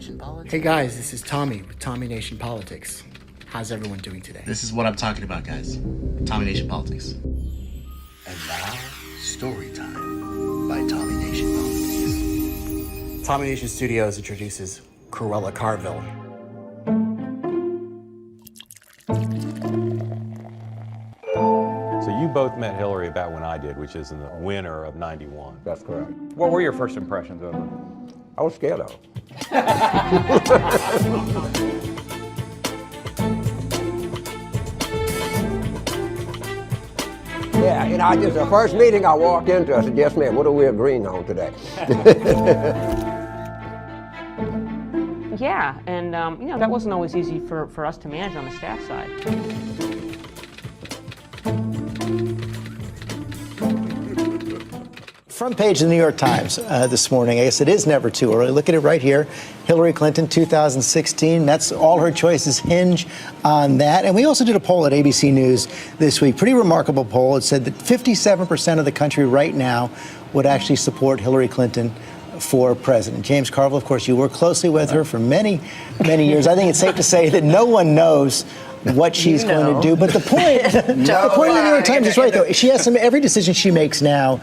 Nation Politics. Hey guys, this is Tommy with Tommy Nation Politics. How's everyone doing today? This is what I'm talking about, guys. Tommy Nation Politics. And now, story time by Tommy Nation Politics. Tommy Nation Studios introduces Cruella Carville. So you both met Hillary about when I did, which is in the winter of '91. That's correct. What were your first impressions of her? I was scared of her. Yeah, the first meeting I walked into, I said, yes, ma'am, what are we agreeing on today? Yeah, and that wasn't always easy for us to manage on the staff side. Front page of the New York Times this morning. I guess it is never too early. Look at it right here. Hillary Clinton, 2016. That's all her choices hinge on that. And we also did a poll at ABC News this week. Pretty remarkable poll. It said that 57% of the country right now would actually support Hillary Clinton for president. James Carville, of course, you worked closely with her for many, many years. I think it's safe to say that no one knows what she's going to do. But the point of the New York Times is right, though. She has every decision she makes now,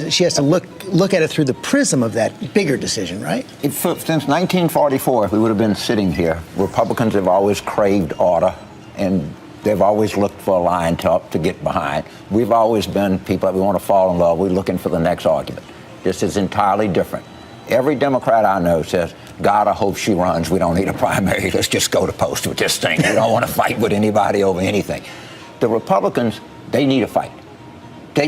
she has to look at it through the prism of that bigger decision, right? Since 1944, if we would have been sitting here, Republicans have always craved order, and they've always looked for a line to get behind. We've always been people that we want to fall in love. We're looking for the next argument. This is entirely different. Every Democrat I know says, God, I hope she runs. We don't need a primary. Let's just go to post with this thing. We don't want to fight with anybody over anything. The Republicans, they need a fight.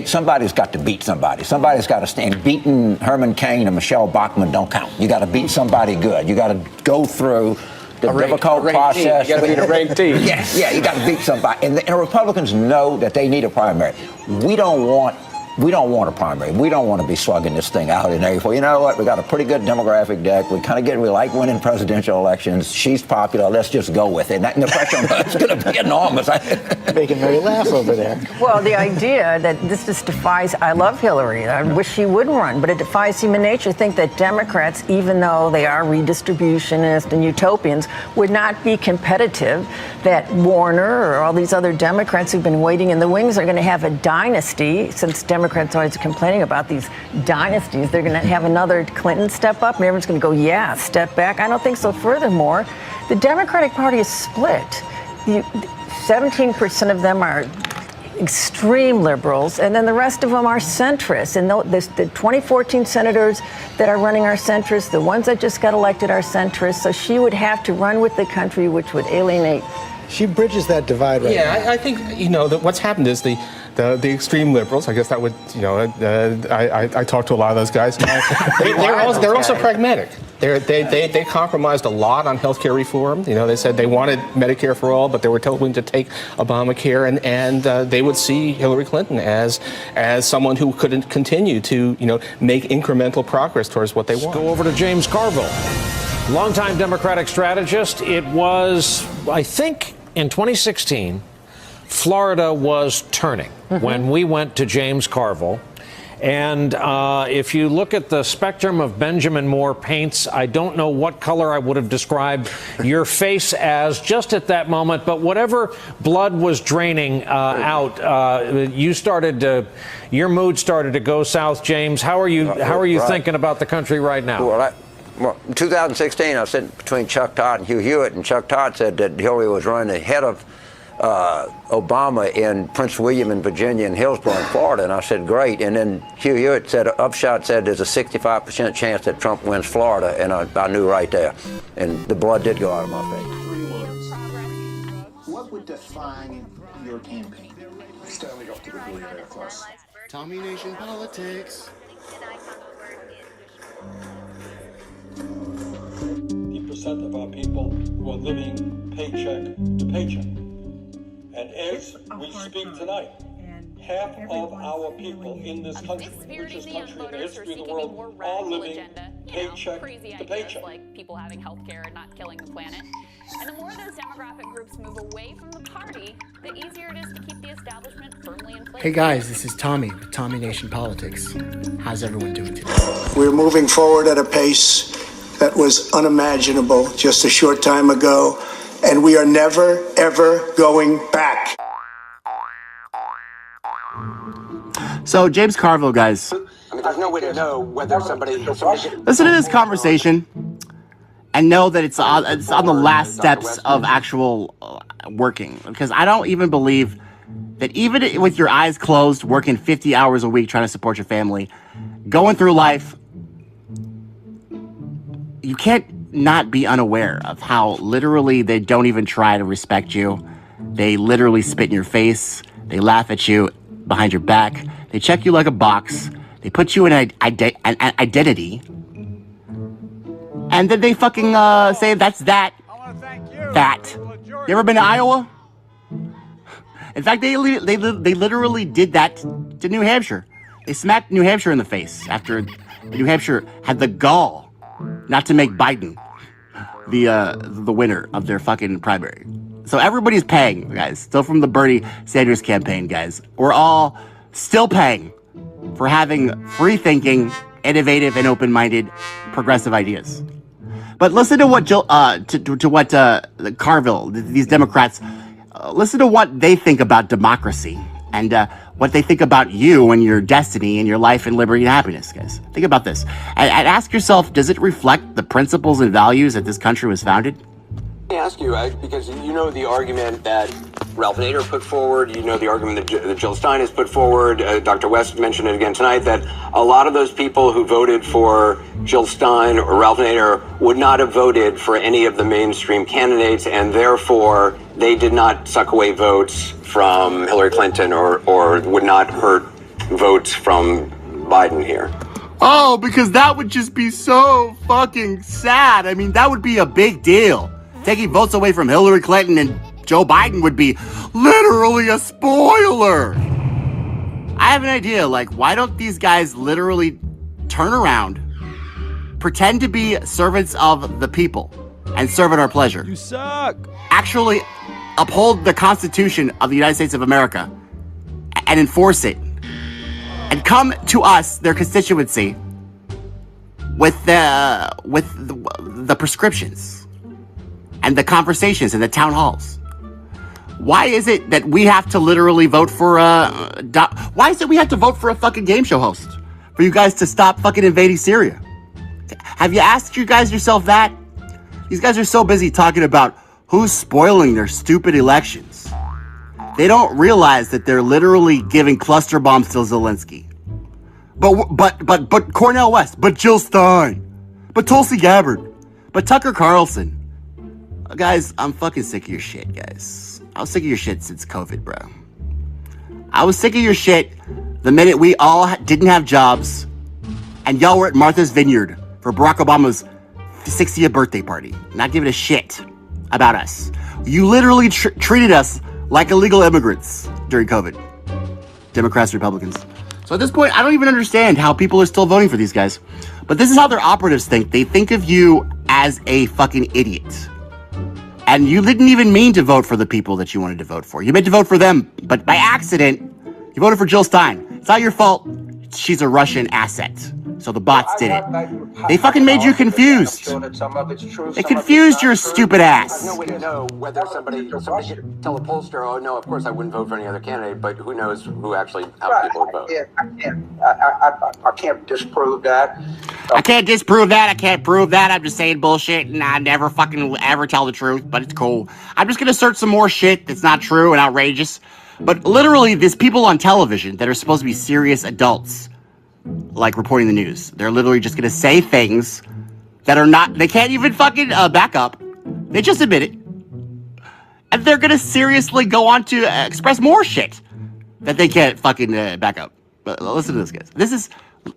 Somebody's got to beat somebody. Somebody's got to stand. Beating Herman Cain and Michelle Bachmann don't count. You got to beat somebody good. You got to go through the difficult process. You got to beat a ranked team. Yeah, you got to beat somebody. And the Republicans know that they need a primary. We don't want a primary. We don't want to be slugging this thing out in April. You know what? We got a pretty good demographic deck. We like winning presidential elections. She's popular. Let's just go with it. And the pressure on her is going to be enormous. Making Mary laugh over there. Well, the idea that this just defies, I love Hillary. I wish she would run, but it defies human nature to think that Democrats, even though they are redistributionists and utopians, would not be competitive, that Warner or all these other Democrats who've been waiting in the wings are going to have a dynasty, since Democrats always complaining about these dynasties. They're going to have another Clinton step up, and everyone's going to go, yeah, step back. I don't think so. Furthermore, the Democratic Party is split. 17% of them are extreme liberals, and then the rest of them are centrists. And the 2014 senators that are running are centrists. The ones that just got elected are centrists. So she would have to run with the country, which would alienate. She bridges that divide right now. Yeah, I think, that what's happened is the extreme liberals, I guess that would, I talked to a lot of those guys. They're also pragmatic. They compromised a lot on health care reform. They said they wanted Medicare for all, but they were willing to take Obamacare, and they would see Hillary Clinton as someone who couldn't continue to, make incremental progress towards what they want. Go over to James Carville, longtime Democratic strategist. It was, I think, in 2016, Florida was turning when we went to James Carville. And if you look at the spectrum of Benjamin Moore paints, I don't know what color I would have described your face as just at that moment, but whatever blood was draining out, your mood started to go south, James. How are you thinking about the country right now? Well, in 2016, I was sitting between Chuck Todd and Hugh Hewitt, and Chuck Todd said that Hillary was running ahead of Obama in Prince William in Virginia and Hillsborough in Florida, and I said, great. And then Hugh Hewitt said, Upshot said there's a 65% chance that Trump wins Florida, and I knew right there. And the blood did go out of my face. 3 words. What would define your campaign? Standing up to the billionaire class. Tommy Nation Politics. 50% of our people who are living paycheck to paycheck. And as we speak tonight, half of our people in this country, the richest country in the history of the world, are living paycheck to paycheck. Like people having health care and not killing the planet. And the more those demographic groups move away from the party, the easier it is to keep the establishment firmly in place. Hey guys, this is Tommy with Tommy Nation Politics. How's everyone doing today? We're moving forward at a pace that was unimaginable just a short time ago, and we are never, ever going back. So, James Carville, guys, I mean, there's no way to know whether somebody listen to this conversation and know that it's on the last steps of actual working. Because I don't even believe that even with your eyes closed, working 50 hours a week trying to support your family, going through life, you can't not be unaware of how literally they don't even try to respect you. They literally spit in your face. They laugh at you behind your back. They check you like a box. They put you in an identity. And then they fucking say that's that. That. You ever been to Iowa? In fact, they literally did that to New Hampshire. They smacked New Hampshire in the face after New Hampshire had the gall not to make Biden the winner of their fucking primary. So everybody's paying, guys. Still from the Bernie Sanders campaign, guys. We're all still paying for having free-thinking, innovative, and open-minded progressive ideas. But listen to what Carville, these Democrats, listen to what they think about democracy and what they think about you and your destiny and your life and liberty and happiness, guys. Think about this. And ask yourself, does it reflect the principles and values that this country was founded? Let me ask you, because you know the argument that Ralph Nader put forward, you know the argument that Jill Stein has put forward, Dr. West mentioned it again tonight, that a lot of those people who voted for Jill Stein or Ralph Nader would not have voted for any of the mainstream candidates, and therefore they did not suck away votes from Hillary Clinton or would not hurt votes from Biden here. Oh, because that would just be so fucking sad. I mean, that would be a big deal. Taking votes away from Hillary Clinton and Joe Biden would be literally a spoiler. I have an idea, like, why don't these guys literally turn around, pretend to be servants of the people, and serve at our pleasure? You suck. Actually uphold the Constitution of the United States of America and enforce it. And come to us, their constituency, with the prescriptions and the conversations in the town halls. Why is it that we have to literally vote for why is it we have to vote for a fucking game show host? For you guys to stop fucking invading Syria? Have you asked yourself that? These guys are so busy talking about who's spoiling their stupid elections. They don't realize that they're literally giving cluster bombs to Zelensky. But Cornel West, but Jill Stein, but Tulsi Gabbard, but Tucker Carlson. Guys, I'm fucking sick of your shit, guys. I was sick of your shit since COVID, bro. I was sick of your shit the minute we all didn't have jobs and y'all were at Martha's Vineyard for Barack Obama's 60th birthday party, not giving a shit about us. You literally treated us like illegal immigrants during COVID. Democrats, Republicans. So at this point, I don't even understand how people are still voting for these guys. But this is how their operatives think. They think of you as a fucking idiot. And you didn't even mean to vote for the people that you wanted to vote for. You meant to vote for them, but by accident, you voted for Jill Stein. It's not your fault. She's a Russian asset. So the bots did it. They fucking made you confused. They confused your stupid ass. There's no way to know whether somebody could tell a pollster, oh no, of course I wouldn't vote for any other candidate, but who knows how people would vote. I can't disprove that. I can't disprove that. I can't prove that. I'm just saying bullshit, and I never fucking ever tell the truth, but it's cool. I'm just gonna search some more shit that's not true and outrageous. But literally, there's people on television that are supposed to be serious adults, like reporting the news. They're literally just gonna say things that are not, they can't even fucking back up. They just admit it. And they're gonna seriously go on to express more shit that they can't fucking back up. But listen to this, guys. This is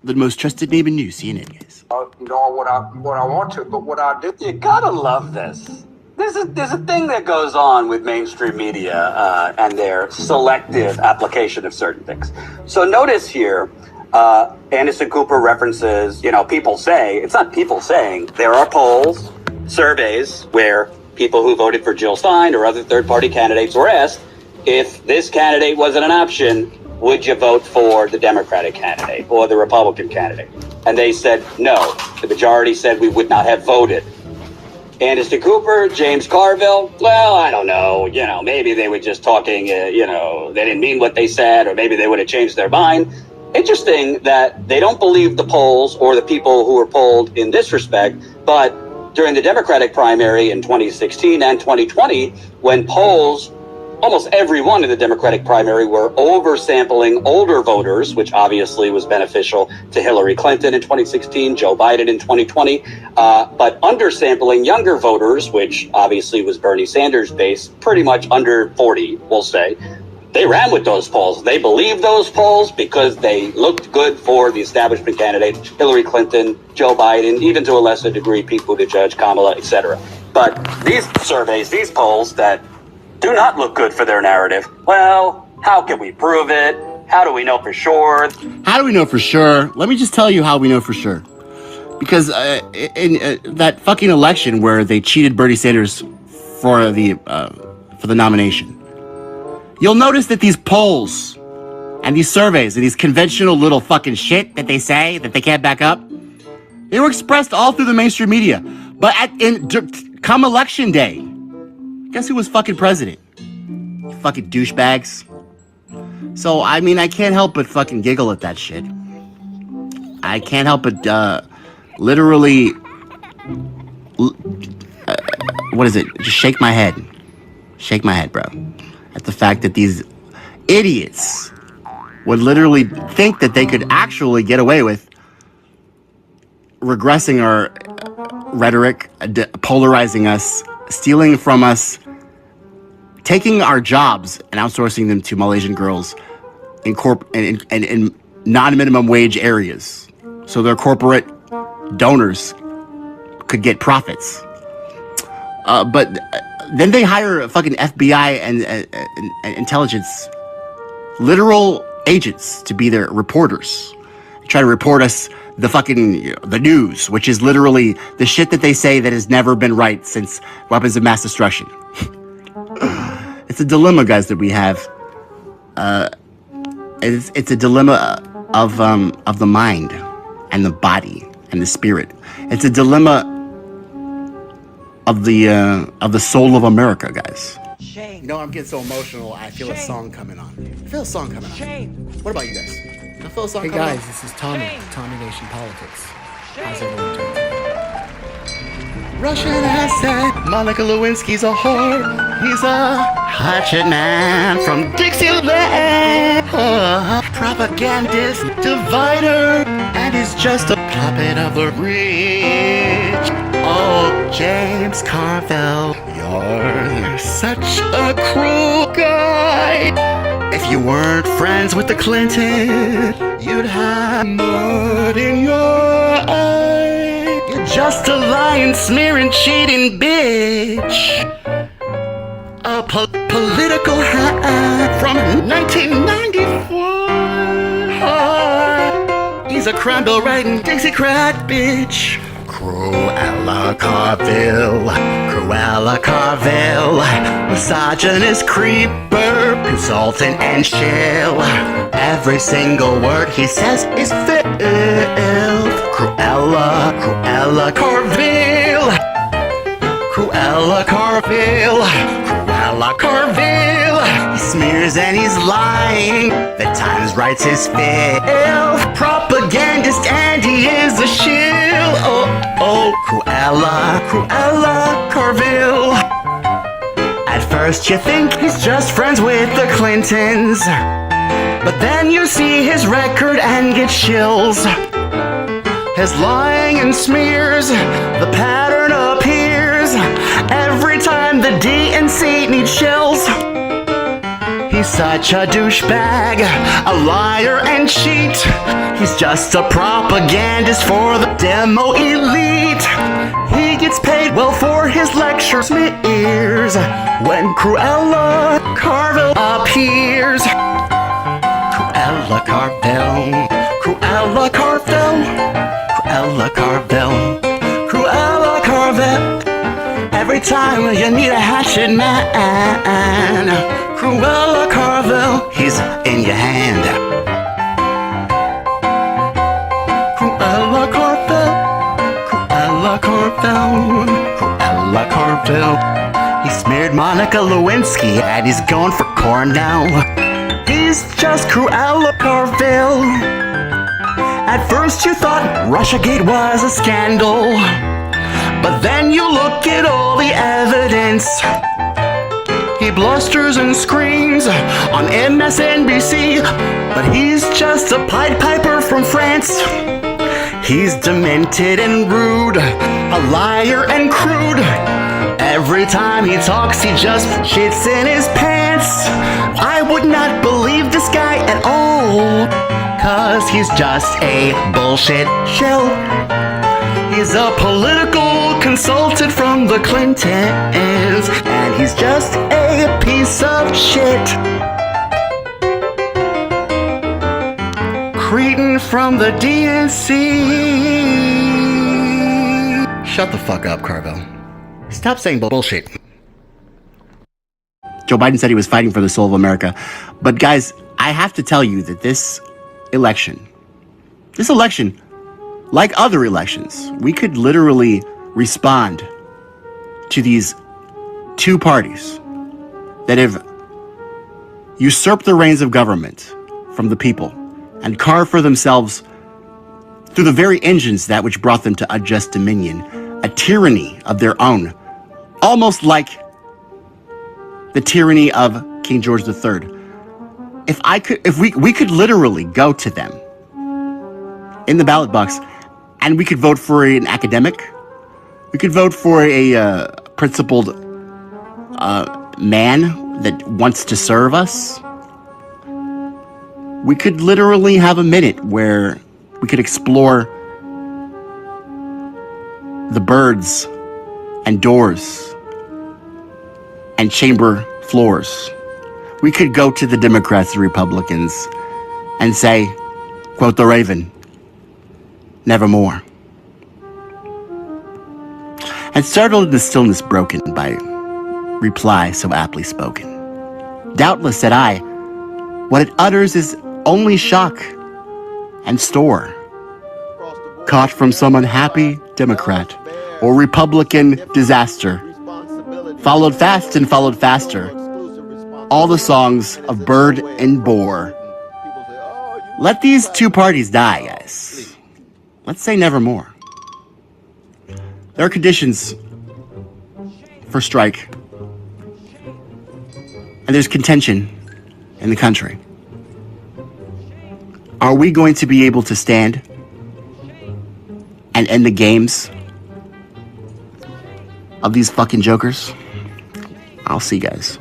the most trusted name in news, CNN, guys. Nor what I want to, but what I do. You gotta love this. There's a thing that goes on with mainstream media and their selective application of certain things. So notice here, Anderson Cooper references, people say, it's not people saying, there are polls, surveys, where people who voted for Jill Stein or other third-party candidates were asked, if this candidate wasn't an option, would you vote for the Democratic candidate or the Republican candidate? and they said no. The majority said we would not have voted. Anderson Cooper, James Carville, well, I don't know. Maybe they were just talking, they didn't mean what they said, or maybe they would have changed their mind. Interesting that they don't believe the polls or the people who were polled in this respect, but during the Democratic primary in 2016 and 2020, when polls, almost every one in the Democratic primary, were oversampling older voters, which obviously was beneficial to Hillary Clinton in 2016, Joe Biden in 2020, but undersampling younger voters, which obviously was Bernie Sanders' base, pretty much under 40, we'll say. They ran with those polls. They believed those polls because they looked good for the establishment candidates, Hillary Clinton, Joe Biden, even to a lesser degree, Pete Buttigieg, Kamala, etc. But these surveys, these polls that do not look good for their narrative, well, how can we prove it? How do we know for sure? How do we know for sure? Let me just tell you how we know for sure. Because in that fucking election where they cheated Bernie Sanders for the nomination, you'll notice that these polls and these surveys and these conventional little fucking shit that they say that they can't back up, they were expressed all through the mainstream media. But come election day, guess who was fucking president? You fucking douchebags. So, I mean, I can't help but fucking giggle at that shit. I can't help but literally, what is it? Just shake my head. Shake my head, bro. At the fact that these idiots would literally think that they could actually get away with regressing our rhetoric, polarizing us, stealing from us, taking our jobs and outsourcing them to Malaysian girls in non-minimum wage areas so their corporate donors could get profits. But then they hire a fucking FBI and intelligence, literal agents to be their reporters. They try to report us the fucking, the news, which is literally the shit that they say that has never been right since weapons of mass destruction. It's a dilemma, guys, that we have. It's a dilemma of the mind and the body and the spirit. It's a dilemma of the soul of America, guys. Shame. You know, I'm getting so emotional. I feel a song coming on. I feel a song coming on. Shame. What about you guys? I feel a song Hey coming guys, on. this is Tommy, Tommy Nation Politics. How's everyone doing? Russian accent. Monica Lewinsky's a whore. He's a hatchet man from Dixiecrat. Propagandist, divider, and he's just a puppet of the rich. Oh, James Carville, you're such a cruel guy. If you weren't friends with the Clintons, you'd have mud in your eye. You're just a lying, smearing, cheating bitch. A political hack from 1994. He's a crime bill writing Dixiecrat bitch. Cruella Carville, Cruella Carville, misogynist creeper, consultant and shill. Every single word he says is filth. Cruella, Cruella Carville, Cruella Carville, Cruella Carville. He smears and he's lying. The Times writes his filth. Propagandist and he is a shill. Oh, Cruella, Cruella Carville. At first you think he's just friends with the Clintons, but then you see his record and get chills. His lying and smears, the pattern appears every time the DNC needs shells. He's such a douchebag, a liar and cheat. He's just a propagandist for the demo elite. He gets paid well for his lecture smears when Cruella Carville appears. Cruella Carville, Cruella Carville, Cruella Carville, Cruella Carville. Every time you need a hatchet man, Cruella Carville, he's in your hand. Cruella Cruella Carville, Cruella Carville, Cruella Carville. He smeared Monica Lewinsky and he's going for Cornel. He's just Cruella Carville. At first you thought Russiagate was a scandal, but then you look at all the evidence. He blusters and screams on MSNBC, but he's just a Pied Piper from France. He's demented and rude, a liar and crude. Every time he talks, he just shits in his pants. I would not believe this guy at all, 'cause he's just a bullshit shill. He's a political consultant from the Clintons, and he's just a piece of shit. Cretin from the DNC. Shut the fuck up, Carville. Stop saying bullshit. Joe Biden said he was fighting for the soul of America. But guys, I have to tell you that this election, like other elections, we could literally respond to these two parties that have usurped the reins of government from the people and carved for themselves, through the very engines that which brought them to unjust dominion, a tyranny of their own, almost like the tyranny of King George III. If we could literally go to them in the ballot box and we could vote for an academic, we could vote for a principled man that wants to serve us. We could literally have a minute where we could explore the birds and doors and chamber floors. We could go to the Democrats and Republicans and say, quote the Raven, nevermore. And startled in the stillness broken by reply so aptly spoken. Doubtless, said I, what it utters is only shock and store, caught from some unhappy Democrat or Republican disaster. Followed fast and followed faster, all the songs of bird and boar. Let these two parties die, guys. Let's say nevermore. There are conditions for strike, and there's contention in the country. Are we going to be able to stand and end the games of these fucking jokers? I'll see, guys.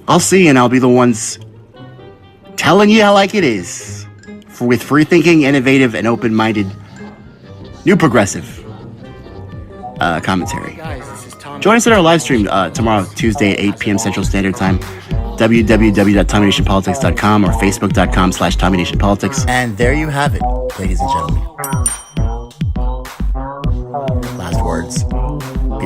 I'll see, and I'll be the ones telling you how like it is. With free thinking, innovative, and open-minded, new progressive commentary. Join us at our live stream tomorrow, Tuesday at 8 p.m. Central Standard Time. www.tommynationpolitics.com or facebook.com/tommynationpolitics. And there you have it, ladies and gentlemen.